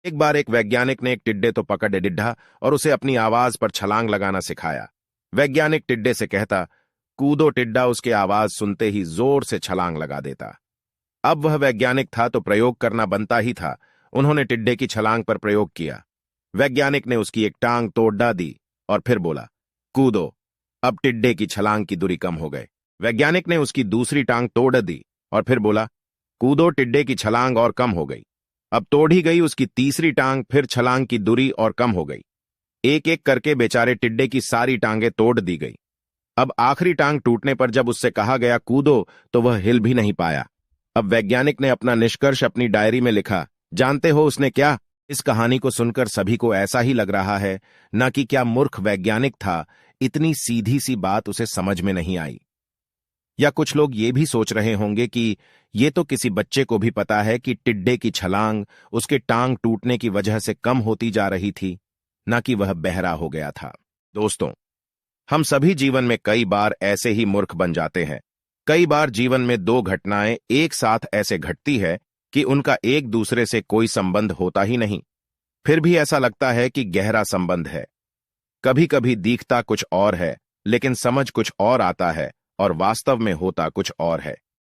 एक बार एक वैज्ञानिक ने एक टिड्डे तो पकड़े डिड्ढा और उसे अपनी आवाज पर छलांग लगाना सिखाया। वैज्ञानिक टिड्डे से कहता, कूदो टिड्डा, उसके आवाज सुनते ही जोर से छलांग लगा देता। अब वह वैज्ञानिक था तो प्रयोग करना बनता ही था। उन्होंने टिड्डे की छलांग पर प्रयोग किया। वैज्ञानिक ने उसकी एक टांग तोड़ दी और फिर बोला, कूदो। अब टिड्डे की छलांग की दूरी कम हो गई। वैज्ञानिक ने उसकी दूसरी टांग तोड़ दी और फिर बोला, कूदो। टिड्डे की छलांग और कम हो गई। अब तोड़ ही गई उसकी तीसरी टांग, फिर छलांग की दूरी और कम हो गई। एक एक करके बेचारे टिड्डे की सारी टांगें तोड़ दी गई। अब आखिरी टांग टूटने पर जब उससे कहा गया कूदो तो वह हिल भी नहीं पाया। अब वैज्ञानिक ने अपना निष्कर्ष अपनी डायरी में लिखा। जानते हो उसने क्या? इस कहानी को सुनकर सभी को ऐसा ही लग रहा है ना कि क्या मूर्ख वैज्ञानिक था, इतनी सीधी सी बात उसे समझ में नहीं आई। या कुछ लोग ये भी सोच रहे होंगे कि ये तो किसी बच्चे को भी पता है कि टिड्डे की छलांग उसके टांग टूटने की वजह से कम होती जा रही थी, ना कि वह बहरा हो गया था। दोस्तों, हम सभी जीवन में कई बार ऐसे ही मूर्ख बन जाते हैं। कई बार जीवन में दो घटनाएं एक साथ ऐसे घटती है कि उनका एक दूसरे से कोई संबंध होता ही नहीं, फिर भी ऐसा लगता है कि गहरा संबंध है। कभी कभी दिखता कुछ और है लेकिन समझ कुछ और आता है और वास्तव में होता कुछ और है।